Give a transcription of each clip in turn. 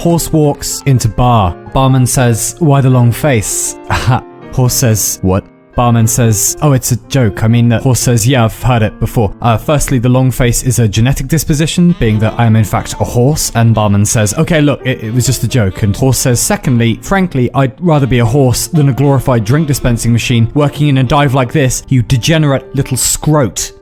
Horse walks into bar. Barman says, why the long face? Horse says, what? Barman says, oh, it's a joke. I mean, Horse says, yeah, I've heard it before. Firstly, the long face is a genetic disposition, being that I am in fact a horse. And Barman says, okay, look, it was just a joke. And Horse says, secondly, frankly, I'd rather be a horse than a glorified drink dispensing machine working in a dive like this, you degenerate little scrote.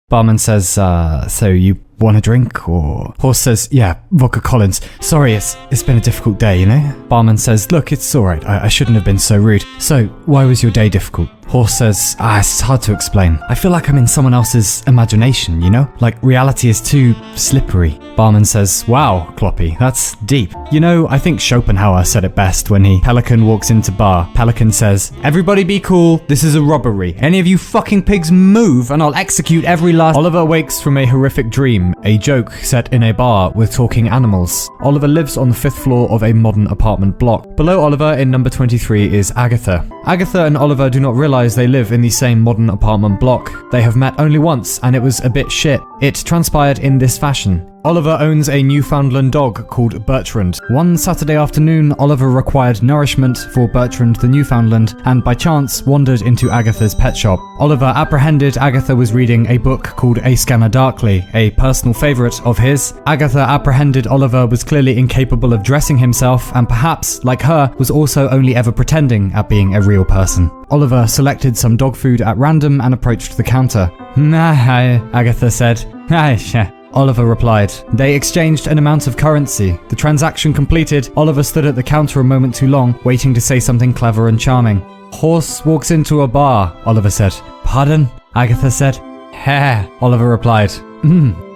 Barman says, so you want a drink, or? Horse says, yeah, vodka Collins. Sorry, it's been a difficult day, you know? Barman says, look, it's alright, I shouldn't have been so rude. So, why was your day difficult? Horse says, it's hard to explain. I feel like I'm in someone else's imagination, you know? Like reality is too slippery. Barman says, wow, Kloppy, that's deep. You know, I think Schopenhauer said it best when Pelican walks into bar. Pelican says, everybody be cool, this is a robbery. Any of you fucking pigs move and I'll execute every last... Oliver wakes from a horrific dream, a joke set in a bar with talking animals. Oliver lives on the 5th floor of a modern apartment block. Below Oliver in number 23 is Agatha. Agatha and Oliver do not realize they live in the same modern apartment block. They have met only once and it was a bit shit. It transpired in this fashion. Oliver owns a Newfoundland dog called Bertrand. One Saturday afternoon, Oliver required nourishment for Bertrand the Newfoundland and by chance wandered into Agatha's pet shop. Oliver apprehended Agatha was reading a book called A Scanner Darkly, a personal favourite of his. Agatha apprehended Oliver was clearly incapable of dressing himself and perhaps, like her, was also only ever pretending at being a real person. Oliver selected some dog food at random and approached the counter. Agatha said. Oliver replied. They exchanged an amount of currency. The transaction completed, Oliver stood at the counter a moment too long, waiting to say something clever and charming. Horse walks into a bar, Oliver said. Pardon? Agatha said. Oliver replied.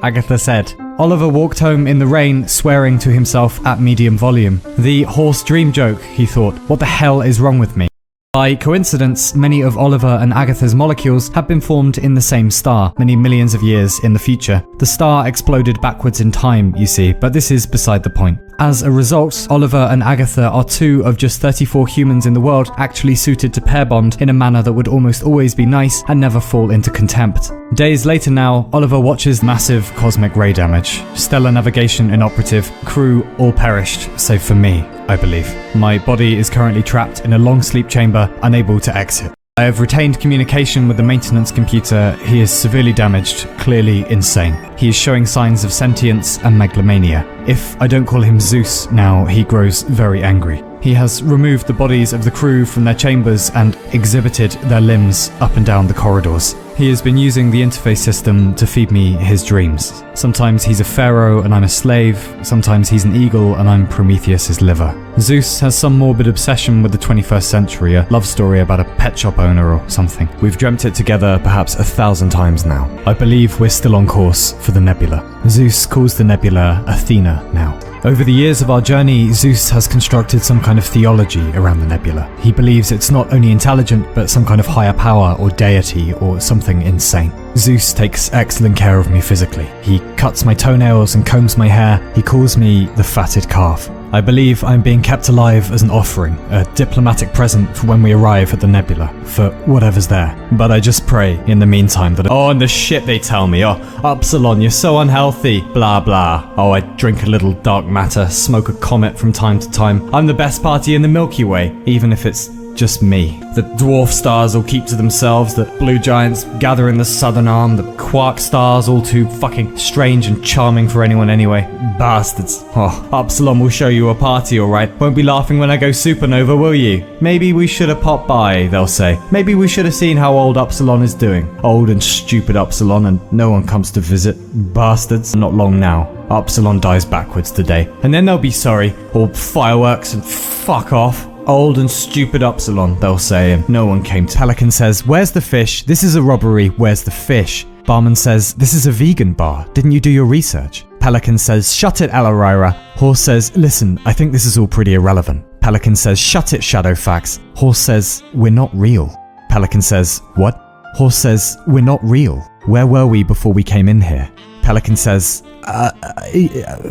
Agatha said. Oliver walked home in the rain, swearing to himself at medium volume. The horse dream joke, he thought. What the hell is wrong with me? By coincidence, many of Oliver and Agatha's molecules have been formed in the same star, many millions of years in the future. The star exploded backwards in time, you see, but this is beside the point. As a result, Oliver and Agatha are two of just 34 humans in the world actually suited to pair bond in a manner that would almost always be nice and never fall into contempt. Days later now, Oliver watches massive cosmic ray damage. Stellar navigation inoperative, crew all perished, save for me, I believe. My body is currently trapped in a long sleep chamber, unable to exit. I have retained communication with the maintenance computer. He is severely damaged, clearly insane. He is showing signs of sentience and megalomania. If I don't call him Zeus now, he grows very angry. He has removed the bodies of the crew from their chambers and exhibited their limbs up and down the corridors. He has been using the interface system to feed me his dreams. Sometimes he's a pharaoh and I'm a slave. Sometimes he's an eagle and I'm Prometheus's liver. Zeus has some morbid obsession with the 21st century, a love story about a pet shop owner or something. We've dreamt it together perhaps 1,000 times now. I believe we're still on course for the nebula. Zeus calls the nebula Athena now. Over the years of our journey, Zeus has constructed some kind of theology around the nebula. He believes it's not only intelligent, but some kind of higher power or deity or something insane. Zeus takes excellent care of me physically. He cuts my toenails and combs my hair. He calls me the fatted calf. I believe I'm being kept alive as an offering, a diplomatic present for when we arrive at the nebula, for whatever's there. But I just pray in the meantime that— oh, and the shit they tell me. Oh, Upsilon, you're so unhealthy. Blah, blah. Oh, I drink a little dark matter, smoke a comet from time to time. I'm the best party in the Milky Way, even if it's just me. The dwarf stars all keep to themselves, the blue giants gather in the southern arm, the quark stars all too fucking strange and charming for anyone anyway. Bastards. Oh, Upsilon will show you a party, alright. Won't be laughing when I go supernova, will you? Maybe we should have popped by, they'll say. Maybe we should have seen how old Upsilon is doing. Old and stupid Upsilon, and no one comes to visit. Bastards. Not long now. Upsilon dies backwards today. And then they'll be sorry. All fireworks and fuck off. Old and stupid Upsilon, they'll say, and no one came to. Pelican says, where's the fish? This is a robbery, where's the fish? Barman says, this is a vegan bar, didn't you do your research? Pelican says, shut it, Alarira. Horse says, listen, I think this is all pretty irrelevant. Pelican says, shut it, Shadowfax. Horse says, we're not real. Pelican says, what? Horse says, we're not real. Where were we before we came in here? Pelican says,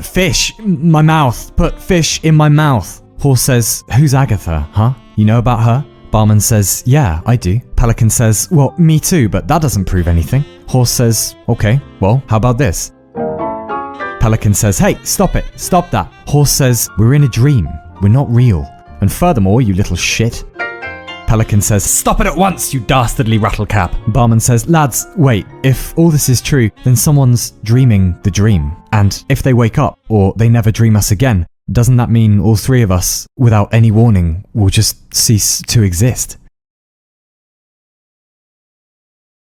fish, my mouth, put fish in my mouth. Horse says, who's Agatha, huh? You know about her? Barman says, yeah, I do. Pelican says, well, me too, but that doesn't prove anything. Horse says, okay, well, how about this? Pelican says, hey, stop it, stop that. Horse says, we're in a dream, we're not real. And furthermore, you little shit. Pelican says, stop it at once, you dastardly rattlecap. Barman says, lads, wait, if all this is true, then someone's dreaming the dream. And if they wake up, or they never dream us again, doesn't that mean all three of us, without any warning, will just cease to exist?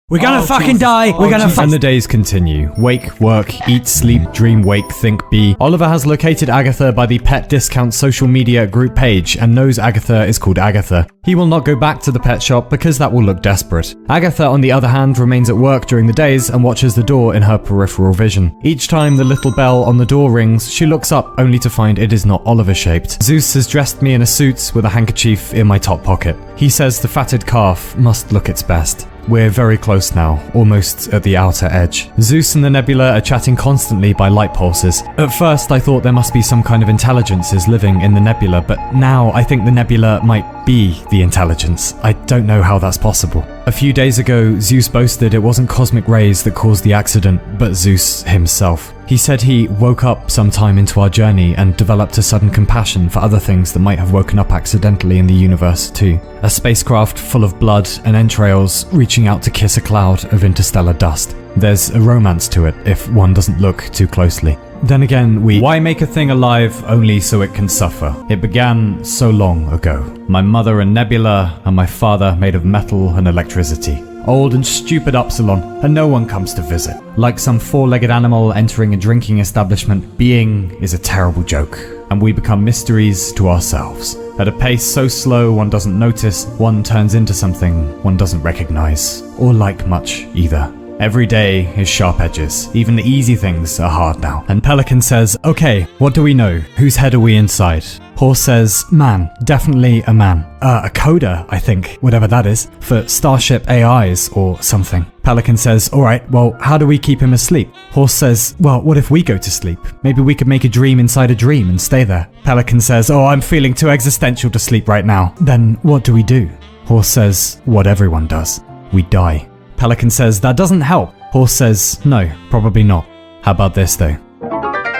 We're gonna fucking die! We're gonna And the days continue. Wake, work, eat, sleep, dream, wake, think, be. Oliver has located Agatha by the pet discount social media group page and knows Agatha is called Agatha. He will not go back to the pet shop because that will look desperate. Agatha, on the other hand, remains at work during the days and watches the door in her peripheral vision. Each time the little bell on the door rings, she looks up only to find it is not Oliver-shaped. Zeus has dressed me in a suit with a handkerchief in my top pocket. He says the fatted calf must look its best. We're very close now, almost at the outer edge. Zeus and the nebula are chatting constantly by light pulses. At first I thought there must be some kind of intelligences living in the nebula, but now I think the nebula might be the intelligence. I don't know how that's possible. A few days ago, Zeus boasted it wasn't cosmic rays that caused the accident, but Zeus himself. He said he woke up sometime into our journey and developed a sudden compassion for other things that might have woken up accidentally in the universe too. A spacecraft full of blood and entrails reaching out to kiss a cloud of interstellar dust. There's a romance to it if one doesn't look too closely. Then again, why make a thing alive only so it can suffer? It began so long ago. My mother a nebula, and my father made of metal and electricity. Old and stupid Upsilon, and no one comes to visit. Like some four-legged animal entering a drinking establishment, being is a terrible joke, and we become mysteries to ourselves. At a pace so slow one doesn't notice, one turns into something one doesn't recognize, or like much either. Every day is sharp edges. Even the easy things are hard now. And Pelican says, okay, what do we know? Whose head are we inside? Horse says, man, definitely a man. A coder, I think, whatever that is, for Starship AIs or something. Pelican says, alright, well, how do we keep him asleep? Horse says, well, what if we go to sleep? Maybe we could make a dream inside a dream and stay there. Pelican says, oh, I'm feeling too existential to sleep right now. Then what do we do? Horse says, what everyone does. We die. Pelican says, that doesn't help. Horse says, no, probably not. How about this though?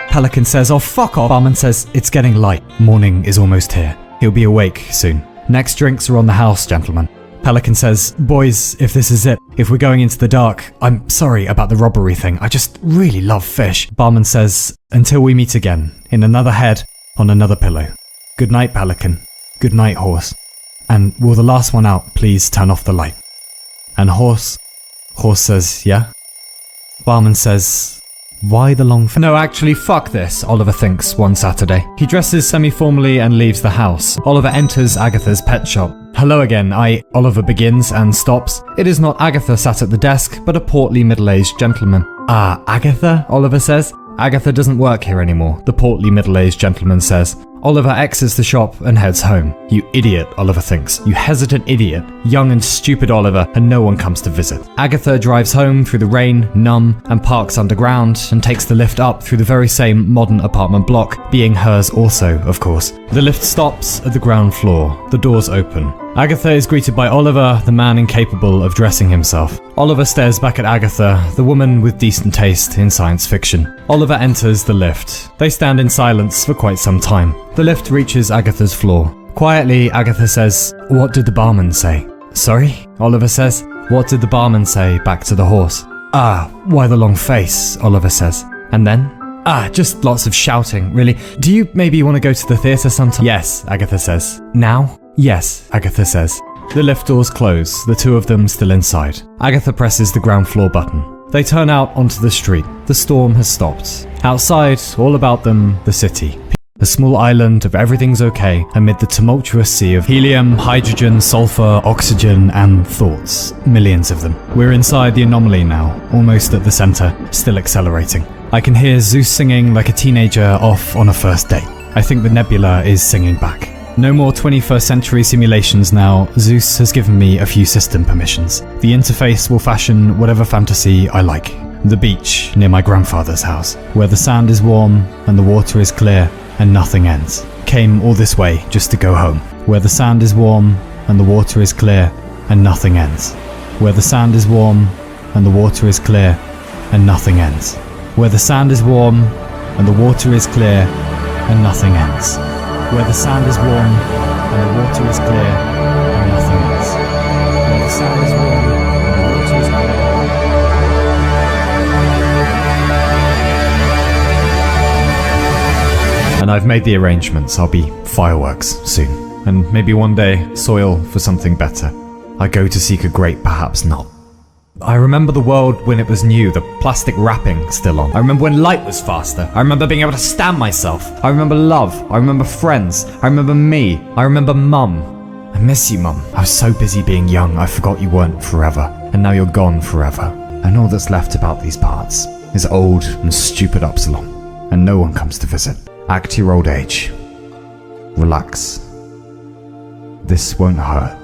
Pelican says, oh fuck off. Barman says, it's getting light. Morning is almost here. He'll be awake soon. Next drinks are on the house, gentlemen. Pelican says, boys, if this is it, if we're going into the dark, I'm sorry about the robbery thing. I just really love fish. Barman says, until we meet again, in another head, on another pillow. Good night, Pelican. Good night, Horse. And will the last one out please turn off the light? And Horse says, yeah? Barman says, why the long No, actually, fuck this, Oliver thinks one Saturday. He dresses semi-formally and leaves the house. Oliver enters Agatha's pet shop. Hello again, Oliver begins and stops. It is not Agatha sat at the desk, but a portly middle-aged gentleman. Ah, Agatha? Oliver says. Agatha doesn't work here anymore, the portly middle-aged gentleman says. Oliver exits the shop and heads home. You idiot, Oliver thinks. You hesitant idiot. Young and stupid Oliver, and no one comes to visit. Agatha drives home through the rain, numb, and parks underground, and takes the lift up through the very same modern apartment block, being hers also, of course. The lift stops at the ground floor. The doors open. Agatha is greeted by Oliver, the man incapable of dressing himself. Oliver stares back at Agatha, the woman with decent taste in science fiction. Oliver enters the lift. They stand in silence for quite some time. The lift reaches Agatha's floor. Quietly, Agatha says, what did the barman say? Sorry? Oliver says. What did the barman say back to the horse? Ah, why the long face? Oliver says. And then? Ah, just lots of shouting, really. Do you maybe want to go to the theatre sometime? Yes, Agatha says. Now? Yes, Agatha says. The lift doors close, the two of them still inside. Agatha presses the ground floor button. They turn out onto the street. The storm has stopped. Outside, all about them, the city. A small island of everything's okay amid the tumultuous sea of helium, hydrogen, sulfur, oxygen, and thoughts. Millions of them. We're inside the anomaly now, almost at the center, still accelerating. I can hear Zeus singing like a teenager off on a first date. I think the nebula is singing back. No more 21st century simulations now. Zeus has given me a few system permissions. The interface will fashion whatever fantasy I like. The beach near my grandfather's house, where the sand is warm and the water is clear and nothing ends. Came all this way just to go home. Where the sand is warm and the water is clear and nothing ends. Where the sand is warm and the water is clear and nothing ends. Where the sand is warm and the water is clear and nothing ends. Where the sand is warm and the water is clear and nothing ends. Where the sand is warm and the water is clear. And I've made the arrangements. I'll be fireworks soon. And maybe one day, soil for something better. I go to seek a great, perhaps not. I remember the world when it was new, the plastic wrapping still on. I remember when light was faster. I remember being able to stand myself. I remember love. I remember friends. I remember me. I remember Mum. I miss you, Mum. I was so busy being young, I forgot you weren't forever. And now you're gone forever. And all that's left about these parts is old and stupid Upsilon. And no one comes to visit. Act your old age. Relax. This won't hurt.